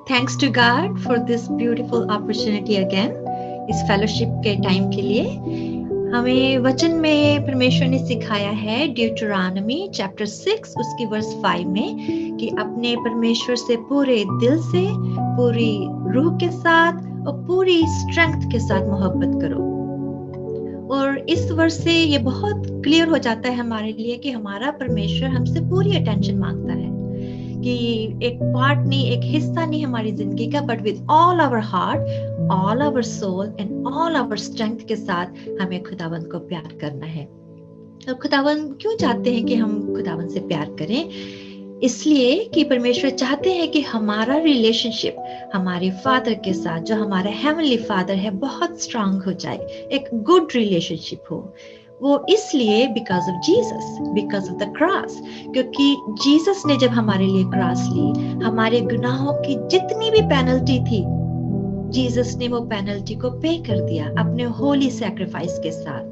Thanks to God for this beautiful opportunity again, इस fellowship के time के लिए। हमें वचन में परमेश्वर ने सिखाया है ड्यूटरॉनमी चैप्टर 6 उसकी वर्स 5 में कि अपने परमेश्वर से पूरे दिल से, पूरी रूह के साथ और पूरी स्ट्रेंथ के साथ मोहब्बत करो। और इस वर्ष से ये बहुत क्लियर हो जाता है हमारे लिए कि हमारा परमेश्वर हमसे पूरी अटेंशन मांगता है, कि एक पार्ट नहीं, एक हिस्सा नहीं हमारी जिंदगी का, but with all our heart, all our soul and all our strength के साथ हमें खुदावंद को प्यार करना है। और खुदावंद क्यों चाहते हैं कि हम खुदावंद से प्यार करें? इसलिए कि परमेश्वर चाहते हैं कि हमारा रिलेशनशिप हमारे फादर के साथ, जो हमारा हेवनली फादर है, बहुत स्ट्रांग हो जाए, एक गुड रिलेशनशिप हो। वो इसलिए because of Jesus, because of the cross, क्योंकि जीसस ने जब हमारे लिए क्रॉस ली, हमारे गुनाहों की जितनी भी पेनल्टी थी, जीसस ने वो पेनल्टी को पे कर दिया अपने होली सैक्रिफाइस के साथ।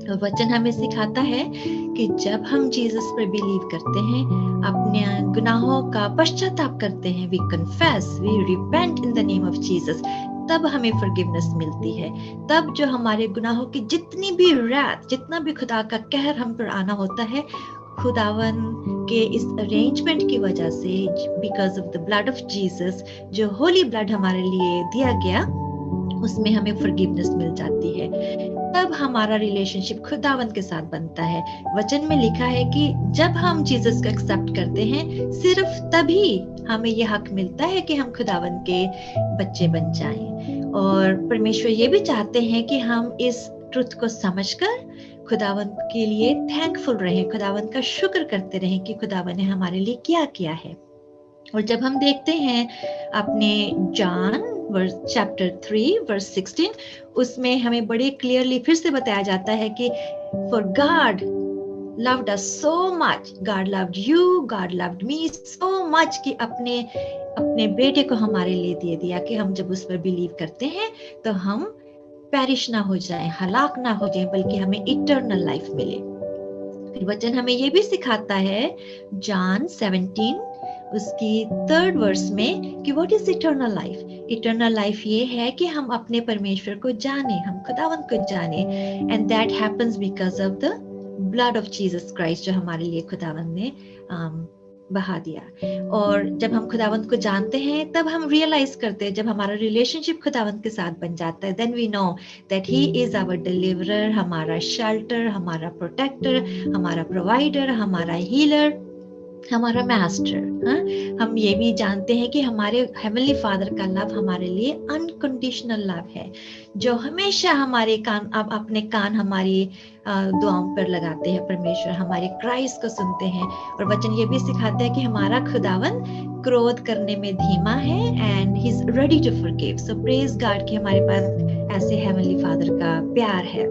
और वचन हमें सिखाता है कि जब हम जीसस पर बिलीव करते हैं, अपने गुनाहों का पश्चाताप करते हैं, we confess, we repent in the name of Jesus, तब हमें फॉरगिवनेस मिलती है। तब जो हमारे गुनाहों की जितनी भी रैथ, जितना भी खुदा का कहर हम पर आना होता है, खुदावन के इस अरेंजमेंट की वजह से, because of the blood of Jesus, जो होली ब्लड हमारे लिए दिया गया, उसमें हमें फॉरगिवनेस मिल जाती है। तब हमारा रिलेशनशिप खुदावंद के साथ बनता है। वचन में लिखा है कि जब हम जीसस को एक्सेप्ट करते हैं, सिर्फ तभी हमें यह हक मिलता है कि हम खुदावंद के बच्चे बन जाएं। और परमेश्वर ये भी चाहते हैं कि हम इस ट्रुथ को समझकर खुदावंद के लिए थैंकफुल रहें, खुदावंद का शुक्र करते रहें कि खुदावंद ने हमारे लिए क्या किया है। और जब हम देखते हैं अपने जॉन चैप्टर 3 वर्स 16, उसमें हमें बड़े क्लियरली फिर से बताया जाता है कि for God loved us so much, God loved you, God loved me so much कि अपने बेटे को हमारे लिए दे दिया कि हम जब उस पर बिलीव करते हैं तो हम पेरिश ना हो जाएं, हलाक ना हो जाएं, बल्कि हमें इटर्नल लाइफ मिले। फिर वचन हमें ये भी सिखाता है जॉन 17 उसकी 3rd वर्स में कि what is eternal life. Eternal life ये है कि हम अपने परमेश्वर को जाने, हम खुदावंद को जाने, and that happens because of the blood of Jesus Christ, जो हमारे लिए खुदावंद ने बहा दिया। और जब हम खुदावंद को जानते हैं, तब हम रियलाइज करते हैं, जब हमारा रिलेशनशिप खुदावंद के साथ बन जाता है, then we know that he is our deliverer, हमारा शेल्टर, हमारा प्रोटेक्टर, हमारा प्रोवाइडर, हमारा हीलर, हमारा मास्टर। हम ये भी जानते हैं कि हमारे हेवनली फादर का लव हमारे लिए अनकंडीशनल लव है, जो हमेशा हमारे कान, अब अपने कान हमारी दुआओं पर लगाते हैं। परमेश्वर हमारे क्राइस को सुनते हैं। और वचन ये भी सिखाते हैं कि हमारा खुदावन क्रोध करने में धीमा है, and he is ready to forgive. So praise God कि हमारे पास ऐसे हेवनली फादर का प्यार है।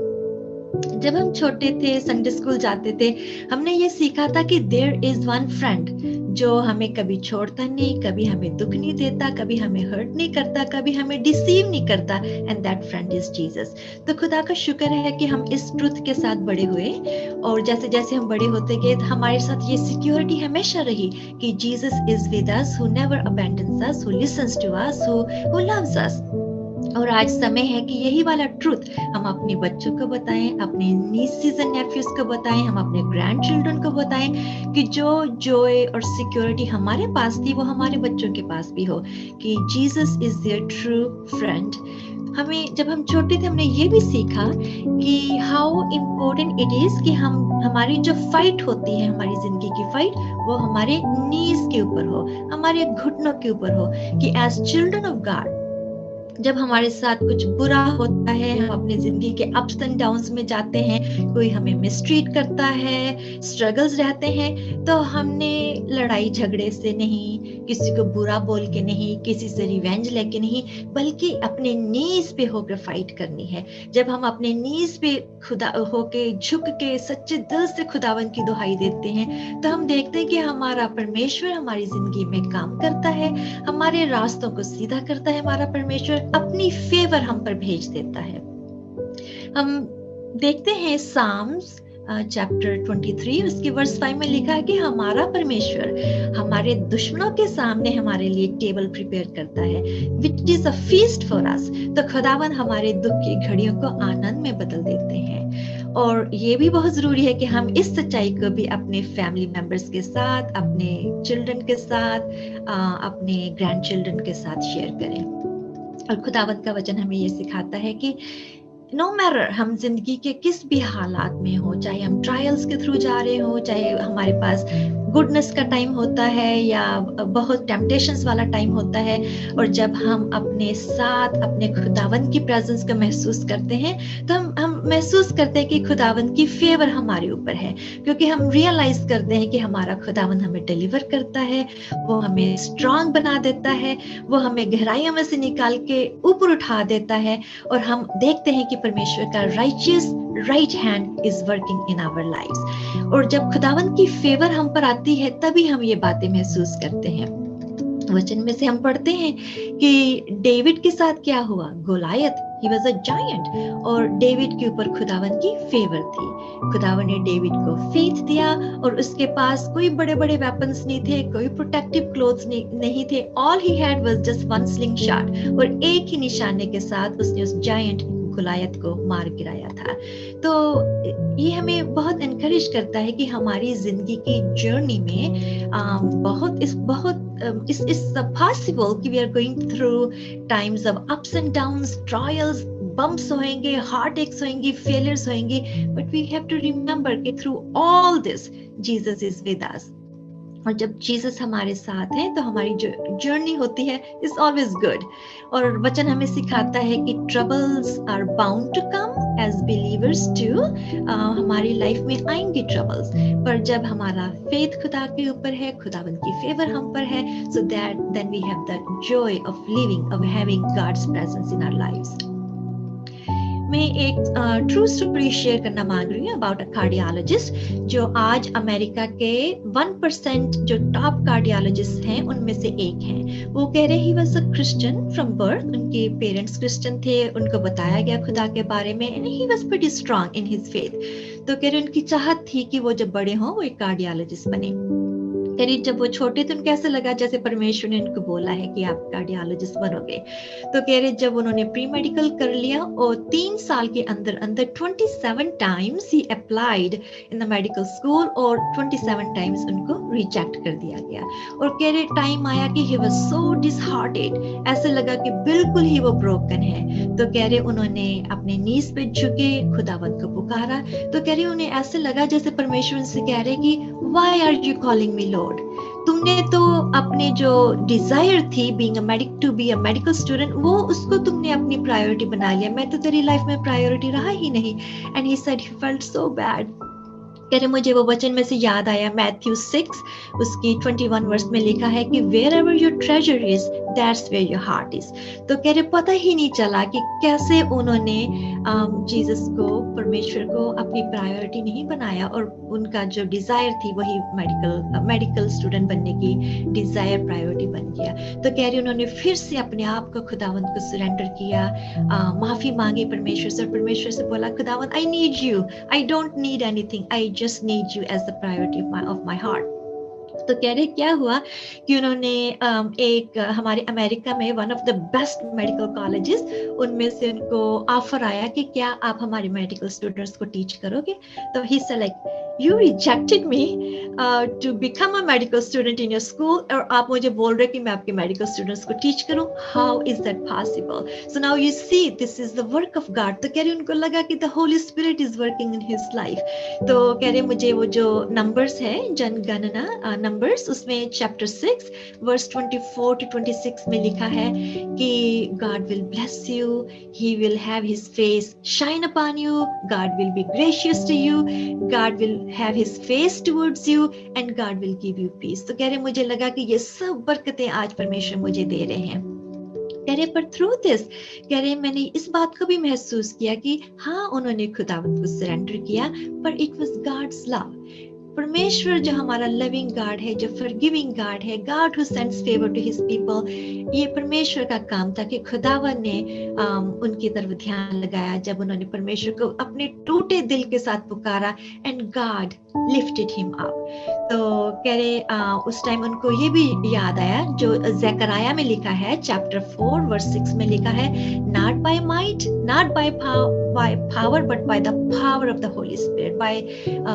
जब हम छोटे थे, संडे स्कूल जाते थे, हमने ये सीखा था कि देयर इज वन फ्रेंड जो हमें कभी छोड़ता नहीं, कभी हमें दुख नहीं देता, कभी हमें हर्ट नहीं करता, कभी हमें डिसीव नहीं करता, and that friend is Jesus. तो खुदा का शुक्र है कि हम इस ट्रुथ के साथ बड़े हुए, और जैसे जैसे हम बड़े होते गए, हमारे साथ ये सिक्योरिटी हमेशा रही कि Jesus is with us, who never abandons us, who listens to us, who loves us. और आज समय है कि यही वाला ट्रुथ हम अपने बच्चों को बताएं, अपने नीसेस एंड नेफ्यूज को बताएं, हम अपने ग्रैंड चिल्ड्रन को बताएं कि जो जॉय और सिक्योरिटी हमारे पास थी, वो हमारे बच्चों के पास भी हो, कि Jesus is their true friend. हमें जब हम छोटे थे, हमने ये भी सीखा कि हाउ इम्पोर्टेंट इट इज कि हमारी जो फाइट होती है, हमारी जिंदगी की फाइट, वो हमारे नीज के ऊपर हो, हमारे घुटनों के ऊपर हो, कि एज चिल्ड्रन ऑफ गॉड जब हमारे साथ कुछ बुरा होता है, हम अपनी जिंदगी के अप्स एंड डाउन्स में जाते हैं, कोई हमें मिसट्रीट करता है, स्ट्रगल्स रहते हैं, तो हमने लड़ाई झगड़े से नहीं, किसी को बुरा बोल के नहीं, किसी से रिवेंज लेके नहीं, बल्कि अपने नीज पे होकर फाइट करनी है। जब हम अपने नीज पे खुदा होके झुक के सच्चे दिल से खुदावन की दुहाई देते हैं, तो हम देखते हैं कि हमारा परमेश्वर हमारी जिंदगी में काम करता है, हमारे रास्तों को सीधा करता है। हमारा परमेश्वर अपनी फेवर हम पर भेज देता है। हम देखते हैं साम्स चैप्टर 23 उसके वर्स 5 में लिखा है कि हमारा परमेश्वर हमारे दुश्मनों के सामने हमारे लिए टेबल प्रिपेयर करता है, which is a feast for us. तो खुदावन हमारे दुख की घड़ियों को आनंद में बदल देते हैं। और ये भी बहुत जरूरी है कि हम इस सच्चाई को भी अपने फैमिली मेंबर्स के साथ, अपने चिल्ड्रन के साथ, अपने ग्रैंड चिल्ड्रन के साथ शेयर करें। और खुदावंत का वचन हमें ये सिखाता है कि नो मैटर हम जिंदगी के किस भी हालात में हो, चाहे हम ट्रायल्स के थ्रू जा रहे हो, चाहे हमारे पास गुडनेस का टाइम होता है या बहुत टेम्पटेशंस वाला टाइम होता है, और जब हम अपने साथ अपने खुदावंत की प्रेजेंस को महसूस करते हैं तो हम महसूस करते हैं कि खुदावंत की फेवर हमारे ऊपर है, क्योंकि हम रियलाइज करते हैं कि हमारा खुदावंत हमें डिलीवर करता है, वो हमें स्ट्रांग बना देता है, वो हमें गहराइयों में से निकाल के ऊपर उठा देता है, और हम देखते हैं कि परमेश्वर का righteous right hand is working in our lives. और जब खुदावंत की फेवर हम पर आती है तभी हम ये बातें महसूस करते हैं। वचन में से हम पढ़ते हैं कि डेविड के साथ क्या हुआ। Goliath, he was a giant, और डेविड के ऊपर खुदावन की फेवर थी। खुदावन ने डेविड को फेथ दिया, और उसके पास कोई बड़े बड़े वेपन्स नहीं थे, कोई प्रोटेक्टिव क्लोथ्स नहीं थे। All he had was just one sling shot, और एक ही निशाने के साथ उसने उस जायंट गोलायत को मार गिराया था। तो ये हमें बहुत एनकरेज करता है कि हमारी जिंदगी की जर्नी में बहुत पॉसिबल कि we are going through times of ups and downs, trials, bumps होंगे, हार्ट एक्स होंगी, फेलियर्स होंगी, but we have to remember कि through all this Jesus is with us. और जब जीसस हमारे साथ है तो हमारी जो जर्नी होती है इज ऑलवेज गुड। और वचन हमें सिखाता है कि troubles are bound to come as believers too. हमारी लाइफ में आएंगे ट्रबल्स, पर जब हमारा फेथ खुदा के ऊपर है, खुदावन की फेवर हम पर है, so that then we have the joy of living, of having God's presence in our lives. मैं एक ट्रू स्टोरी शेयर करना मांग रही हूँ अबाउट अ कार्डियोलॉजिस्ट, जो आज अमेरिका के 1% जो टॉप कार्डियोलॉजिस्ट हैं उनमें से एक हैं। वो कह रहे he was a Christian from birth, उनके पेरेंट्स क्रिश्चियन थे, उनको बताया गया खुदा के बारे में, and he was pretty strong in his faith. तो कह रहे उनकी चाहत थी कि वो जब बड़े हों वो एक कार्डियोलॉजिस्ट बने। करीब जब वो छोटे थे उनको ऐसे लगा जैसे परमेश्वर ने उनको बोला है कि आप कार्डियोलॉजिस्ट बनोगे। तो कह रहे जब उन्होंने प्री मेडिकल कर लिया और 3 साल के अंदर अंदर 27 times he applied in the medical school, और 27 टाइम्स उनको रिजेक्ट कर दिया गया। और कह रहे टाइम आया कि ही वाज सो डिसहार्टेड, ऐसे लगा कि बिल्कुल ही वो ब्रोकन है। तो कह रहे उन्होंने अपने नीज पे झुके खुदावंत को पुकारा। तो कह रहे उन्हें ऐसे लगा जैसे परमेश्वर से कह रहे कि why are you calling me Lord, तुमने तो अपने जो डिजायर थी बीइंग अ मेडिकल स्टूडेंट, वो उसको तुमने अपनी प्रायोरिटी बना लिया, मैं तो तेरी लाइफ में प्रायोरिटी रहा ही नहीं। And he said he felt so bad. कह रहे मुझे वो वचन में से याद आया मैथ्यू 6 उसकी 21 वर्स में लिखा है कि wherever your treasure is that's where your heart is. तो कह रहे पता ही नहीं चला कि कैसे उन्होंने जीसस को, परमेश्वर को अपनी प्रायोरिटी नहीं बनाया, और उनका जो डिजायर थी वही मेडिकल स्टूडेंट बनने की डिजायर प्रायोरिटी बन गया। तो कह रही उन्होंने फिर से अपने आप को खुदावंत को सरेंडर किया, माफी मांगी परमेश्वर से, और परमेश्वर से बोला खुदावंत I need you, I don't need anything, I just need you as the priority of my heart। तो कह रहे क्या हुआ कि उन्होंने एक हमारे अमेरिका में one of the best medical colleges, उनमें से उनको ऑफर आया कि क्या आप हमारे मेडिकल स्टूडेंट्स को टीच करोगे। तो he said like you rejected me to become a medical student in your school, और आप मुझे बोल रहे कि मैं आपके मेडिकल स्टूडेंट्स को टीच करूं, how is that possible. So now you see this is the work of God. तो कह रहे उनको लगा कि the Holy Spirit is working in his life. तो कह रहे मुझे वो जो नंबर्स है जनगणना नंबर्स, उसमें चैप्टर 6 वर्स 24 to 26 में लिखा है कि God will bless you, he will have his face shine upon you, God will be gracious to you, God will have his face towards you, and God will give you peace। तो कह रहे मुझे लगा कि ये सब बरकतें आज परमेश्वर मुझे दे रहे हैं। कह रहे पर थ्रू दिस, कह रहे मैंने इस बात को भी महसूस किया कि हाँ उन्होंने खुदावंत को सरेंडर किया, पर इट वाज गॉड्स लव। परमेश्वर जो हमारा लविंग गॉड है, जो फॉरगिविंग गॉड है, God who sends favour to his people, ये परमेश्वर का काम था कि खुदावन ने उनकी तरफ ध्यान लगाया जब उन्होंने परमेश्वर को अपने टूटे दिल के साथ पुकारा, and God lifted him up. तो कह रहे उस टाइम उनको ये भी याद आया जो ज़करिया में लिखा है, चैप्टर 4 वर्स 6 में लिखा है, not by might, not by power, but by the power of the Holy Spirit, by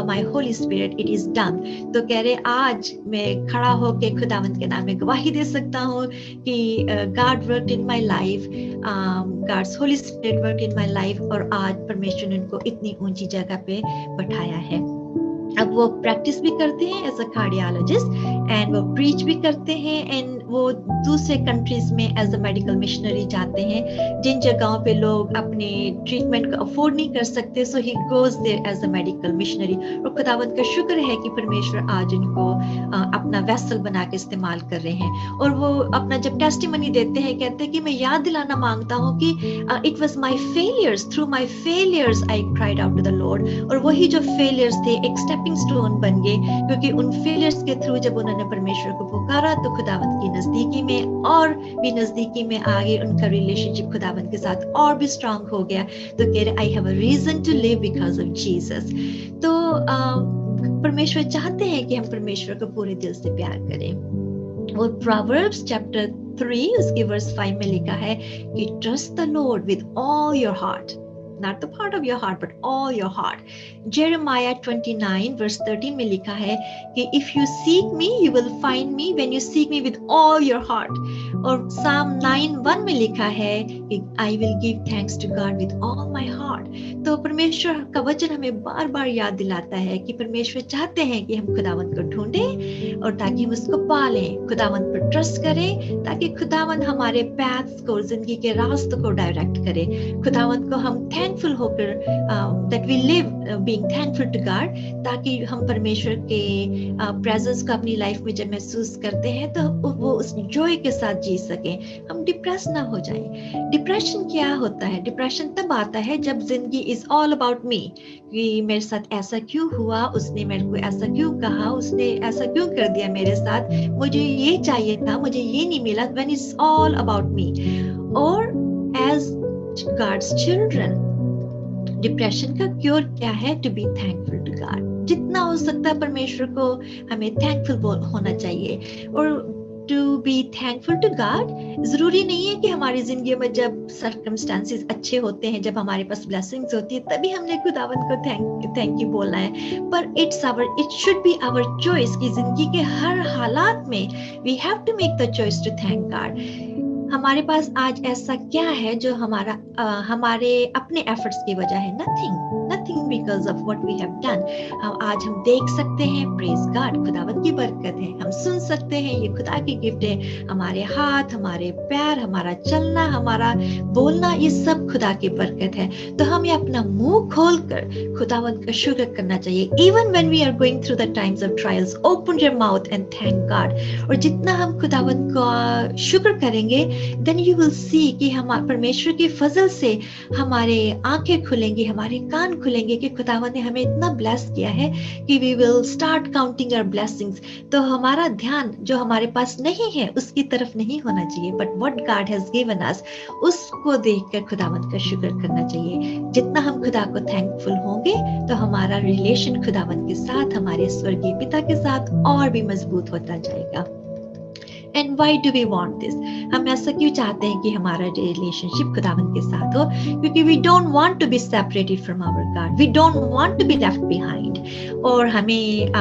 my Holy Spirit it is done. तो कह रहे आज मैं खड़ा होके खुदावंत के नाम में गवाही दे सकता हूँ कि God worked in my life, God's Holy Spirit worked in my life, और आज परमेश्वर ने उनको इतनी ऊंची जगह पे बैठाया है। अब वो प्रैक्टिस भी करते हैं एज अ कार्डियोलॉजिस्ट, एंड वो प्रीच भी करते हैं, एंड वो दूसरे कंट्रीज में एज अ मेडिकल मिशनरी जाते हैं जिन जगहों पे लोग अपने ट्रीटमेंट को अफोर्ड नहीं कर सकते, so he goes there as a medical missionary. और खुदावंत का शुक्र है कि परमेश्वर आज उनको अपना वेसल बना के इस्तेमाल कर रहे हैं। और वो अपना जब टेस्टिमनी देते हैं, कहते हैं कि मैं याद दिलाना मांगता हूँ कि it was my failures, through my failures I cried out to the Lord. और वही जो फेलियर्स थे एक स्टेपिंग स्टोन बन गए, क्योंकि उन फेलियर्स के थ्रू जब उन्होंने परमेश्वर को पुकारा तो खुदावंत की नजदीकी में और भी नजदीकी में आ गए, उनका रिलेशनशिप खुदावंत के साथ और भी स्ट्रांग हो गया। तो कह रहे I have a reason to live because of Jesus. तो परमेश्वर चाहते हैं कि हम परमेश्वर को पूरे दिल से प्यार करें। और प्रोवर्ब्स चैप्टर 3 उसके वर्स 5 में लिखा है कि trust the Lord with all your heart, not the part of your heart but all your heart. Jeremiah 29 verse 13 में लिखा है कि if you seek me you will find me when you seek me with all your heart. और Psalm 9:1 में लिखा है कि I will give thanks to God with all my heart. तो परमेश्वर का वचन हमें बार बार याद दिलाता है कि परमेश्वर चाहते हैं कि हम खुदावंत को ढूंढें और ताकि हम उसको पालें, खुदावंत पर ट्रस्ट करें, ताकि खुदावंत हमारे पैथ्स को, जिंदगी के रास्तों को डायरेक्ट करे। खुदावंत को हम थैंकफुल होकर that we live being thankful to God, ताकि हम परमेश्वर के प्रेजेंस को अपनी लाइफ में जब महसूस करते हैं तो वो उस जॉय के साथ जी सकें, हम डिप्रेस ना हो जाएं। डिप्रेशन क्या होता है? डिप्रेशन तब आता है जब जिंदगी इज ऑल अबाउट मी, कि मेरे साथ ऐसा क्यों हुआ, उसने मेरे को ऐसा क्यों कहा, उसने ऐसा क्यों कर दिया मेरे साथ, मुझे ये चाहिए था, मुझे ये नहीं मिला। when it's all about me, और as God's children, डिप्रेशन का क्योर क्या है? To be thankful to God. जितना हो सकता है परमेश्वर को हमें थैंकफुल होना चाहिए। और to be thankful to God जरूरी नहीं है कि हमारी जिंदगी में जब सर्कमस्टांसेस अच्छे होते हैं, जब हमारे पास ब्लेसिंग्स होती है, तभी हमने खुदावंत को थैंक यू बोलना है। पर it should be our choice कि जिंदगी के हर हालात में we have to make the choice to thank God. हमारे पास आज ऐसा क्या है जो हमारे अपने एफर्ट्स की वजह है? Nothing because of what we have done. आज हम देख सकते हैं, प्रेज गॉड, खुदावंत की बरकत है। हम सुन सकते हैं, ये खुदा की गिफ्ट है। हमारे हाथ, हमारे पैर, हमारा चलना, हमारा बोलना, ये सब खुदा की बरकत है। तो हमें अपना मुंह खोलकर खुदावंत का शुक्र करना चाहिए। Even when we are going through the times of trials, open your mouth and thank God. और जितना हम खुदावंत का शुक्र करेंगे, then you will see कि हम परमेश्वर की फजल से हमारे आंखें खुलेंगी, हमारे कान खुलेंगे कि खुदावंत ने हमें इतना ब्लेस किया है कि we will start counting our blessings। तो हमारा ध्यान जो हमारे पास नहीं है उसकी तरफ नहीं होना चाहिए, but what God has given us, उसको देखकर खुदावंत का शुक्र करना चाहिए। जितना हम खुदा को थैंकफुल होंगे तो हमारा रिलेशन खुदावंत के साथ, हमारे स्वर्गीय पिता के साथ और भी मजबूत होता जाएगा। And why do we want this? हम ऐसा क्यों चाहते हैं कि हमारा रिलेशनशिप खुदावंत के साथ हो? क्योंकि we don't want to be separated from our God. We don't want to be left behind. और हमें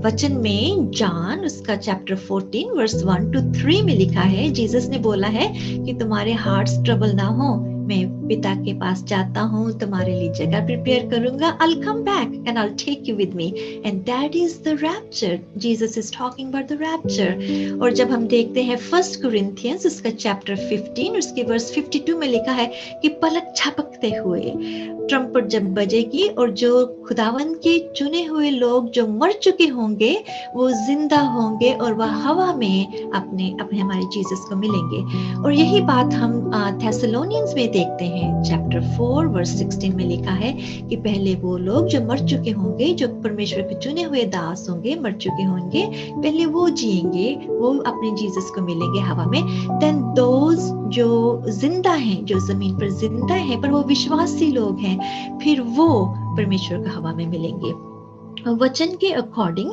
वचन में जॉन उसका चैप्टर 14 वर्स 1 to 3 में लिखा है, जीसस ने बोला है कि तुम्हारे हार्ट्स ट्रबल ना हो, मैं पिता के पास जाता हूँ, तुम्हारे लिए जगह प्रिपेयर करूंगा। I'll come back and I'll take you with me. And that is the rapture. Jesus is talking about the rapture. और जब हम देखते हैं 1 Corinthians उसका चैप्टर 15 उसके वर्स 52 में लिखा है कि पलक झपकते हुए ट्रम्पट जब बजेगी और जो खुदावंत के चुने हुए लोग जो मर चुके होंगे वो जिंदा होंगे और वह हवा में अपने हमारे जीसस को मिलेंगे। और यही बात हम थेसलोनियंस में देखते हैं चैप्टर 4 वर्स 16 में लिखा है कि पहले वो लोग जो मर चुके होंगे, जो परमेश्वर के चुने हुए दास होंगे, मर चुके होंगे, पहले वो जिएंगे, वो अपने जीसस को मिलेंगे हवा में। देन दोज जो जिंदा हैं, जो जमीन पर जिंदा हैं पर वो विश्वासी लोग हैं, फिर वो परमेश्वर को हवा में मिलेंगे। वचन के अकॉर्डिंग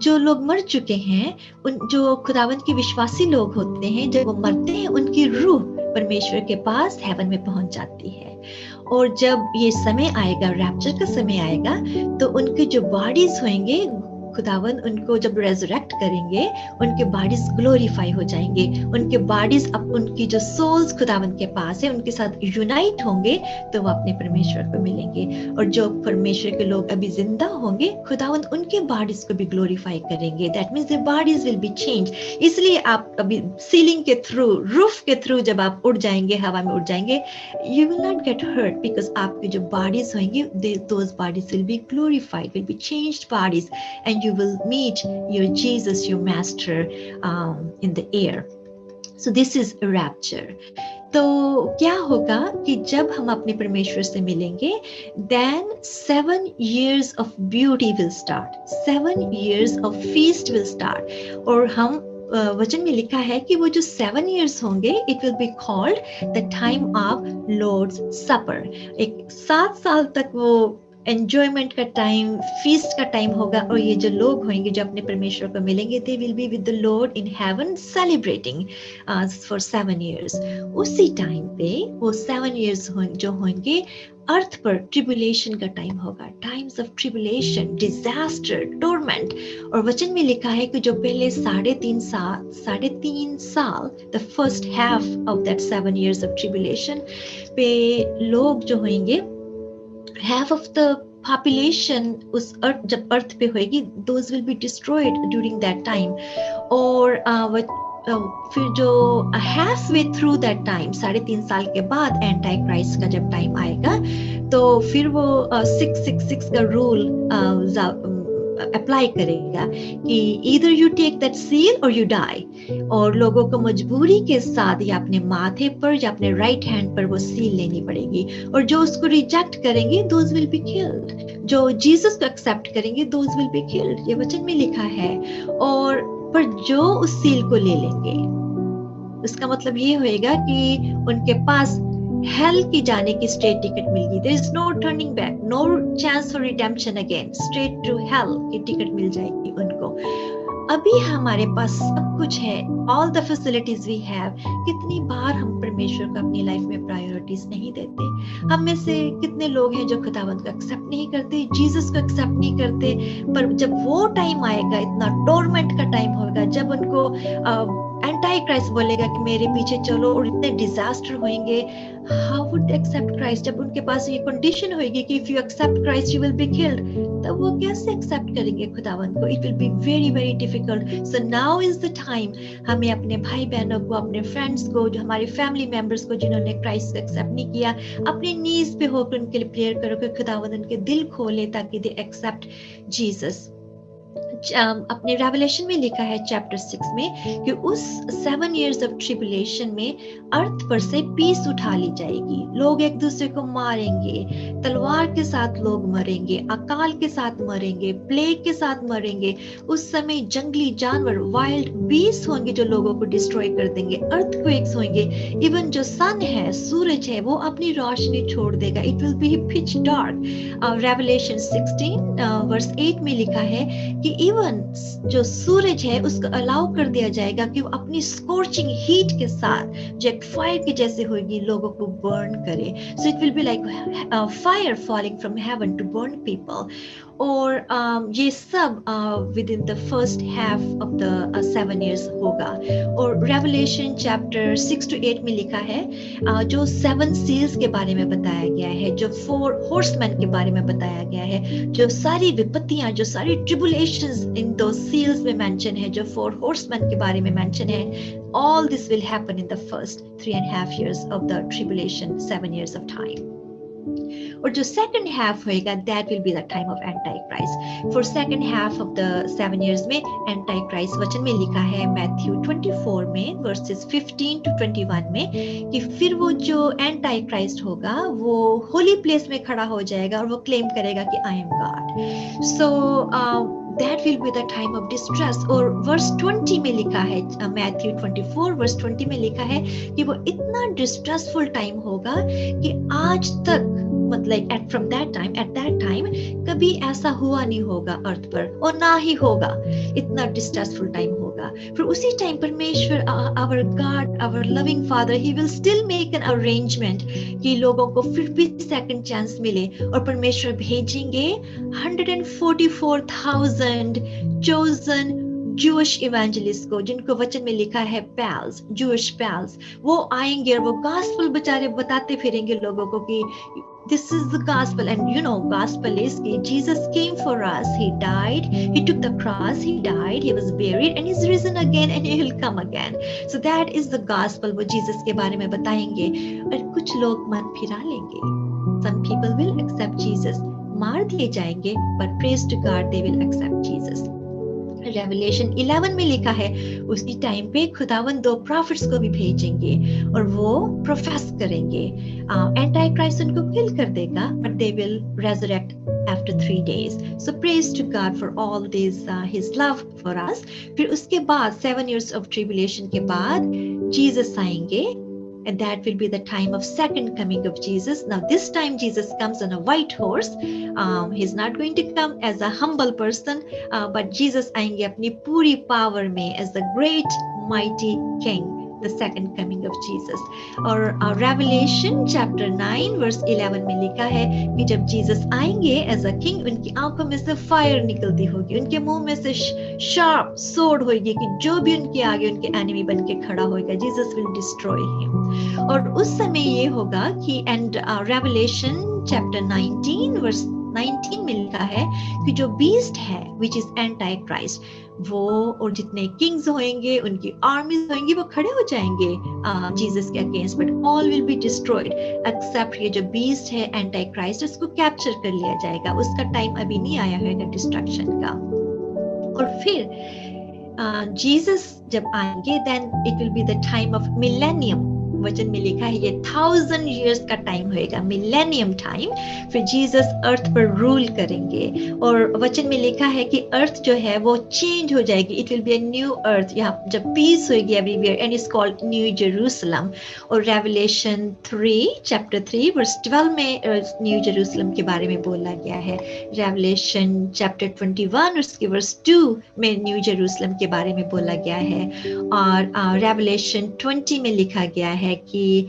जो लोग मर चुके हैं, उन जो खुदावंत के विश्वासी लोग होते हैं, जब वो मरते हैं उनकी रूह परमेश्वर के पास हेवन में पहुंच जाती है। और जब ये समय आएगा, रैप्चर का समय आएगा, तो उनके जो बॉडीज होंगे, खुदावन उनको जब रेजरेक्ट करेंगे, उनके बॉडीज ग्लोरीफाई हो जाएंगे, उनके बॉडीज अब उनकी जो सोल्स खुदावन के पास है उनके साथ यूनाइट होंगे, तो वो अपने परमेश्वर को मिलेंगे। और जो परमेश्वर के लोग अभी जिंदा होंगे, खुदावन उनके बॉडीज को भी ग्लोरीफाई करेंगे। That means their bodies will B change. इसलिए आप अभी सीलिंग के थ्रू, रूफ के थ्रू जब आप उड़ जाएंगे, हवा में उड़ जाएंगे, you will not get hurt, because आपके जो बॉडीज होंगे, those bodies will be glorified, will be changed bodies, and you will meet your Jesus, your master, in the air. So this is a rapture. तो क्या होगा कि जब हम अपने परमेश्वर से मिलेंगे, then 7 years of beauty will start, 7 years of feast will start. और हम वचन में लिखा है कि वो जो 7 years होंगे, it will be called the time of Lord's Supper. एक 7 साल तक वो एंजॉयमेंट का टाइम, फीस्ट का टाइम होगा। और ये जो लोग होंगे जो अपने परमेश्वर को मिलेंगे, they will be with the Lord in heaven celebrating for 7 years. उसी टाइम पे वो 7 years जो होंगे, अर्थ पर ट्रिबुलेशन का टाइम होगा, times of tribulation, disaster, torment. और वचन में लिखा है कि जो पहले 3.5 साल, the first half of that 7 years of tribulation पे लोग जो होंगे, half of the population उस अर्थ, जब अर्थ पे होएगी, those will be destroyed during that time. और फिर जो halfway through that time, 3.5 साल के बाद एंटी क्राइस्ट का जब टाइम आएगा, तो फिर वो 666 का रूल अप्लाई करेगा कि either you take that seal or you die. और लोगों को मजबूरी के साथ या अपने माथे पर या अपने राइट हैंड पर वो सील लेनी पड़ेगी। और जो उसको रिजेक्ट करेंगे, those will be killed. जो जीसस को एक्सेप्ट करेंगे, those will be killed. ये वचन में लिखा है। और पर जो उस सील को ले लेंगे, उसका मतलब ये होएगा कि उनके पास हेल की जाने की स्ट्रेट टिकट मिल गई। There is no turning back, no chance for redemption again. Straight to hell की टिकट मिल जाएगी उनको। अभी हमारे पास सब कुछ है, all the facilities we have. कितनी बार हम परमेश्वर को अपनी लाइफ में प्रायोरिटीज नहीं देते। हम में से कितने लोग हैं जो खुदावंत को एक्सेप्ट नहीं करते, जीसस को एक्सेप्ट नहीं करते। पर जब वो टाइम आएगा, इतना टॉर्मेंट का टाइम होगा, जब उनको एंटी क्राइस्ट बोलेगा कि मेरे पीछे चलो, और इतने डिजास्टर होंगे, हाउ वुड एक्सेप्ट क्राइस्ट? जब उनके पास ये कंडीशन होगी कि if you accept Christ you will be killed, तब वो कैसे एक्सेप्ट करेंगे खुदावंत को? It will be very very difficult. So now is the time, हमें अपने भाई बहनों को, अपने फ्रेंड्स को, जो हमारे फैमिली मेंबर्स को जिन्होंने क्राइस्ट को एक्सेप्ट नहीं किया, अपने नीज पे होकर उनके लिए प्रेयर करो कि खुदावंत उनके दिल खोले ताकि दे एक्सेप्ट जीसस। अपने रेवलेशन में लिखा है चैप्टर 6 में कि उस 7 years ऑफ ट्रिबुलेशन में अर्थ पर से पीस उठा ली जाएगी। लोग एक दूसरे को मारेंगे, तलवार के साथ लोग मरेंगे, अकाल के साथ मरेंगे, प्लेग के साथ मरेंगे। उस समय जंगली जानवर, वाइल्ड बीस्ट होंगे जो लोगों को डिस्ट्रॉय कर देंगे, अर्थक्वेक्स होंगे। इवन जो सन है, सूरज है, वो अपनी रोशनी छोड़ देगा। It will be pitch dark. Revelation 16 verse 8 में लिखा है कि इवन जो सूरज है उसको अलाउ कर दिया जाएगा कि वो अपनी स्कॉर्चिंग हीट के साथ, जो एक फायर की जैसे होगी, लोगों को बर्न करे। So it will be like fire falling from heaven to burn people. और ये सब within the first half of the 7 years होगा। और रेवलेशन चैप्टर 6 to 8 में लिखा है, जो 7 seals के बारे में बताया गया है, जो 4 horsemen के बारे में बताया गया है, जो सारी विपत्तियां, जो सारी ट्रिबुलेशंस इन दो seals में मेंशन है, जो 4 horsemen के बारे में मेंशन है, all this will happen in the first 3.5 years of the tribulation, 7 years of time. और जो सेकंड हाफ होएगा that will be the time of anti Christ. For second half of the 7 years में anti Christ वचन में लिखा है Matthew 24 में versus 15 to 21 में कि फिर वो जो एंटी क्राइस्ट होगा वो होली प्लेस में खड़ा हो जाएगा और वो क्लेम करेगा कि I am God. So that will be the time of distress. और verse 20 में लिखा है, मैथ्यू 24 verse 20 में लिखा है कि वो इतना डिस्ट्रेसफुल टाइम होगा कि आज तक मतलब at that time कभी ऐसा हुआ नहीं होगा अर्थ पर और ना ही होगा. इतना डिस्ट्रेसफुल टाइम होगा. फिर उसी टाइम परमेश्वर our God, our loving Father, he will still make an arrangement कि लोगों को फिर भी सेकंड चांस मिले और परमेश्वर भेजेंगे 144,000 chosen Jewish evangelists को, जिनको वचन में लिखा है pals, Jewish pals. वो आएंगे और वो gospel बेचारे बताते फिरेंगे लोगों को कि this is the gospel, and you know gospel is that Jesus came for us, he died, he took the cross, he died, he was buried and he's risen again and he will come again. So that is the gospel. वो Jesus के बारे में बताएंगे और कुछ लोग मन फिरा लेंगे. Some people will accept Jesus. मार दिए जाएंगे but praise to God they will accept Jesus. Revelation 11 में लिखा है उसी टाइम पे खुदावन 2 प्रॉफिट्स को भी भेजेंगे और वो प्रोफेस करेंगे. एंटी क्राइस्ट उनको किल कर देगा but they will resurrect after 3 days. So praise to God for all this his love for us. फिर उसके बाद 7 years of tribulation के बाद जीसस आएंगे. And that will be the time of second coming of Jesus. Now this time Jesus comes on a white horse. He's not going to come as a humble person, but Jesus आएंगे अपनी पूरी power में as the great mighty king, the second coming of Jesus. और Revelation chapter 9 verse 11 में लिखा है कि जब Jesus आएंगे as a king, उनकी आंखों में से फायर निकलती होगी, उनके मुंह में से शार्प सोर्ड होगी कि जो भी उनके आगे उनके एनिमी बन के खड़ा होगा, Jesus will destroy him. और उस समय ये होगा कि and Revelation chapter 19 verse 19 में लिखा है कि जो बीस्ट है which is antichrist, वो और जितने किंग्स होंगे उनकी आर्मीज होंगी वो खड़े हो जाएंगे जीसस के against, but all will be destroyed except ये जो बीस्ट है एंटाइक्राइस्ट, उसको कैप्चर कर लिया जाएगा. उसका टाइम अभी नहीं आया है डिस्ट्रक्शन का. और फिर जीसस जब आएंगे then it will be the time of millennium. वचन में लिखा है ये 1000 years का टाइम होएगा, मिलेनियम टाइम. फिर जीसस अर्थ पर रूल करेंगे और वचन में लिखा है कि अर्थ जो है वो चेंज हो जाएगी. It will be a new earth. यहाँ जब पीस होगी everywhere and is called new Jerusalem. और रेवलेशन 3 चैप्टर 3 वर्स 12 में न्यू जेरूसलम के बारे में बोला गया है. रेवलेशन चैप्टर 21 उसके वर्स 2 में न्यू जेरूसलम के बारे में बोला गया है. और रेवलेशन 20 में लिखा गया है कि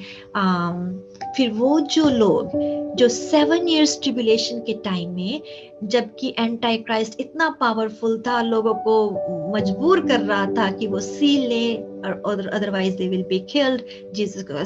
फिर वो जो लोग जो 7 years ट्रिब्यूलेशन के टाइम में, जबकि एंटी क्राइस्ट इतना पावरफुल था, लोगों को मजबूर कर रहा था कि वो सील लें और otherwise they will be killed, Jesus को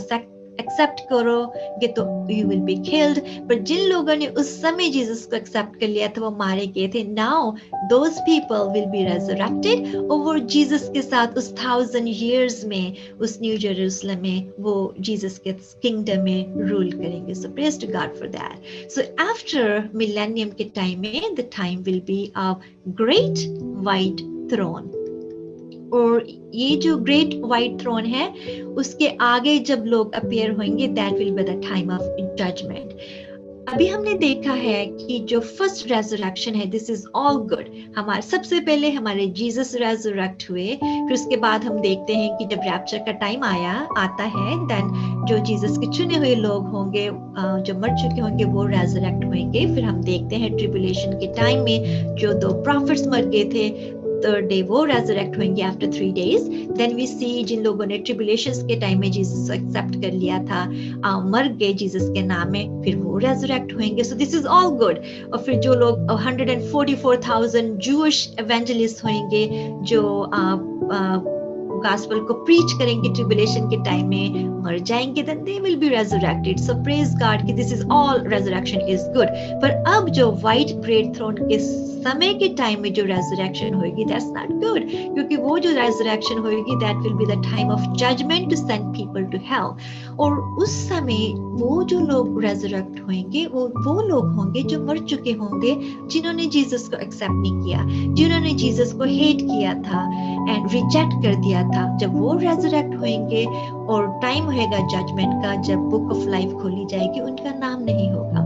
एक्सेप्ट करोगे तो यू विल बी किल्ड. पर जिन लोगों ने उस समय जीसस को एक्सेप्ट कर लिया था वो मारे गए थे. Now those people will be resurrected और वो जीसस के साथ उस 1000 years में उस न्यू जेरूसलम में वो जीसस के किंगडम में रूल करेंगे. So praise to God for that. So after millennium के टाइम में the time will be a great white throne. और ये जो ग्रेट वाइट थ्रोन है उसके आगे जब लोग अपीयर होंगे that will be the time of judgment. अभी हमने देखा है कि जो फर्स्ट रेजरेक्शन है दिस इज ऑल गुड. हमारे सबसे पहले हमारे जीसस रेजरेक्ट हुए, फिर उसके बाद हम देखते हैं कि जब रैप्चर का टाइम आता है देन जो जीसस के चुने हुए लोग होंगे जो मर चुके होंगे वो रेजरेक्ट होंगे. फिर हम देखते हैं ट्रिब्यूलेशन के टाइम में जो 2 प्रॉफिट्स मर गए थे, थर्ड डे वो रेजरेक्ट होंगे आफ्टर 3 days. देन वी सी जिन लोगों ने ट्रिब्यूलेशंस के टाइम में जीसस को एक्सेप्ट कर लिया था, मर गए जीसस के नाम में, फिर वो रेजरेक्ट होंगे. So this is all good. और फिर जो लोग 144,000 जूइश एवेंजलिस्ट होंगे जो गॉस्पेल को प्रीच करेंगे ट्रिबुलेशन के टाइम में, मर जाएंगे, then they will be resurrected. So praise God कि this is all resurrection is good. पर अब जो white great throne के समय के टाइम में जो resurrection होगी, that's not good, क्योंकि वो जो resurrection होगी that will be the time of judgment to send people to hell. और उस समय वो जो लोग resurrect होंगे वो लोग होंगे जो मर चुके होंगे, जिन्होंने जीसस को एक्सेप्ट नहीं किया, जिन्होंने जीसस को हेट किया था एंड रिजेक्ट कर दिया था. जब वो रेजरेक्ट होंगे और टाइम होएगा जजमेंट का, जब बुक ऑफ लाइफ खोली जाएगी, उनका नाम नहीं होगा.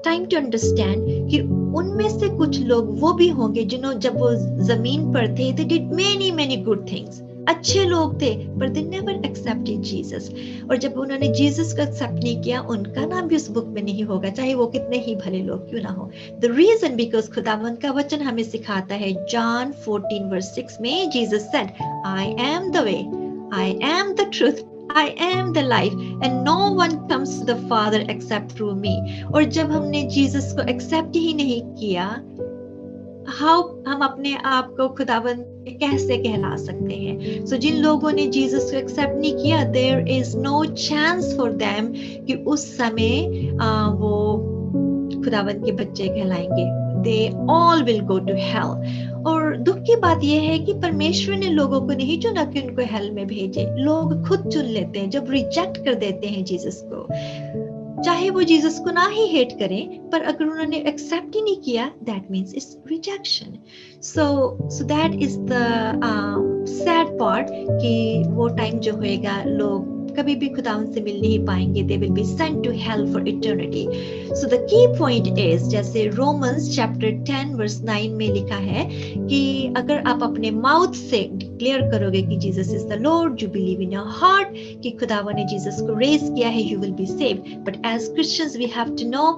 टाइम टू अंडरस्टैंड कि उनमें से कुछ लोग वो भी होंगे जिन्होंने जब वो जमीन पर थे, they did many many good things, अच्छे लोग थे, पर they never accepted Jesus. और जब उन्होंने जीसस को एक्सेप्ट नहीं किया, उनका नाम भी उस बुक में नहीं होगा, चाहे वो कितने ही भले लोग क्यों ना हो. The reason because खुदावंद का वचन हमें सिखाता है, John 14:6 में Jesus said, I am the way, I am the truth, I am the life, and no one comes to the Father except through me. और जब हमने जीसस को एक्सेप्ट ही नहीं किया, हम अपने आप को खुदावंद कैसे कहला सकते हैं? So जिन लोगों ने जीसस को एक्सेप्ट नहीं किया, there is no chance for them कि उस समय वो खुदावंद के बच्चे कहलाएंगे. They all will go to hell. और दुख की बात यह है कि परमेश्वर ने लोगों को नहीं चुना कि उनको हेल में भेजे. लोग खुद चुन लेते हैं जब रिजेक्ट कर देते हैं जीसस को. चाहे वो जीसस को ना ही हेट करें, पर अगर उन्होंने एक्सेप्ट ही नहीं किया, that means it's rejection. So that is the sad part कि वो टाइम जो होएगा, लोग कभी भी खुदावंद से मिल नहीं पाएंगे. They will be sent to hell for eternity. So the key point is, जैसे Romans chapter 10 verse 9 में लिखा है कि अगर आप अपने माउथ से डिक्लेयर करोगे कि Jesus is the Lord, you believe in your heart कि खुदावंद ने जीसस को रेज किया है, you will be saved. But as Christians we have to know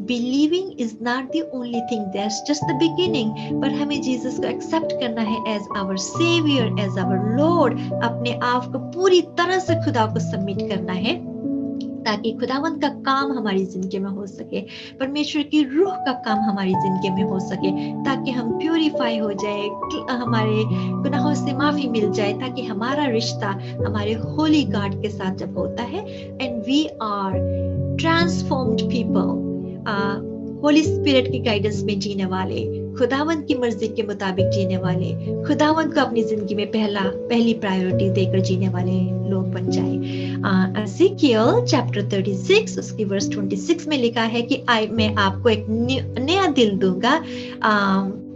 believing is not the only thing, that's just the beginning. पर हमें Jesus को accept करना है as our savior, as our lord. अपने आप को पूरी तरह से खुदा को सबमिट करना है ताकि खुदावंद का काम हमारी जिंदगी में हो सके, परमेश्वर की रूह का काम हमारी जिंदगी में हो सके, ताकि हम प्यूरिफाई हो जाए, हमारे गुनाहों से माफी मिल जाए, ताकि हमारा रिश्ता हमारे होली गॉड के साथ जब होता है, and we are transformed people, Holy Spirit की गाइडेंस में जीने वाले, खुदावंद की मर्जी के मुताबिक जीने वाले, खुदावंद को अपनी जिंदगी में पहली प्रायोरिटी देकर जीने वाले लोग बन जाए. एज़ेकियल चैप्टर 36 उसकी वर्स 26 में लिखा है कि मैं आपको एक नया दिल दूंगा,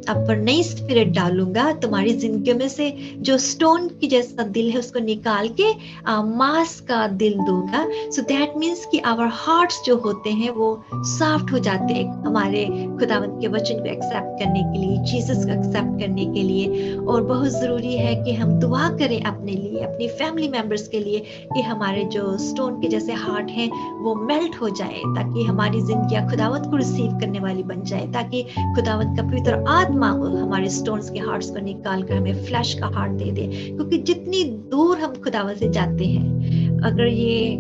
आप पर नई स्पिरिट डालूंगा, तुम्हारी जिंदगी में से जो स्टोन की जैसा दिल है उसको निकाल के मांस का दिल दूंगा. सो दैट मीन्स कि आवर हार्ट्स जो होते हैं वो सॉफ्ट हो जाते हैं हमारे खुदावंद के वचन को एक्सेप्ट करने के लिए, जीसस को एक्सेप्ट करने के लिए. और बहुत जरूरी है कि हम दुआ करें अपने लिए, अपनी फैमिली मेंबर्स के लिए, कि हमारे जो स्टोन के जैसे हार्ट हैं वो मेल्ट हो जाए, ताकि हमारी जिंदगी खुदावंद को रिसीव करने वाली बन जाए, ताकि खुदावंद का पवित्र आत्मा हमारे स्टोन्स के हार्ट्स को निकाल कर हमें फ्लैश का हार्ट दे दे. क्योंकि जितनी दूर हम खुदावंद से जाते हैं, अगर ये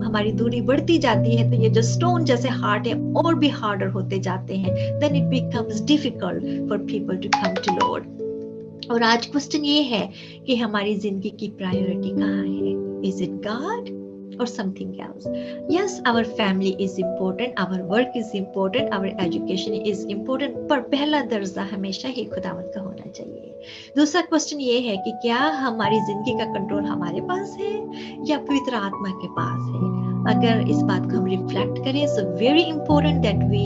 हमारी दूरी बढ़ती जाती है, तो ये जो स्टोन जैसे हार्ट है और भी हार्डर होते जाते हैं. Then it becomes difficult for people to come to Lord. और आज क्वेश्चन ये है कि हमारी जिंदगी की प्रायोरिटी कहाँ है? Is it God or something else? Yes, our family is important, our work is important, our education is important, पर पहला दर्जा हमेशा ही खुदावंद का होना चाहिए. दूसरा क्वेश्चन ये है कि क्या हमारी जिंदगी का कंट्रोल हमारे पास है या पवित्र आत्मा के पास है? अगर इस बात को हम रिफ्लेक्ट करें, so very important that we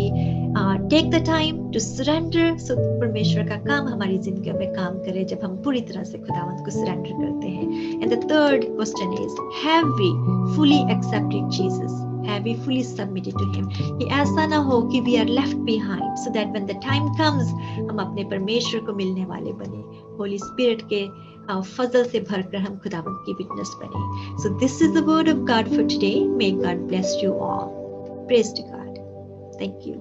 take the time to surrender, so परमेश्वर का काम हमारी जिंदगी में काम करे जब हम पूरी तरह से खुदावंद को सरेंडर करते हैं. And the third question is, have we fully accepted Jesus? Have we fully submitted to him? कि ऐसा ना हो कि we are left behind, so that when the time comes हम अपने परमेश्वर को मिलने वाले बने, होली स्पिरिट के फजल से भरकर हम खुदावंद की विटनेस बने. So this is the word of God for today. May God bless you all. Praise to God. Thank you.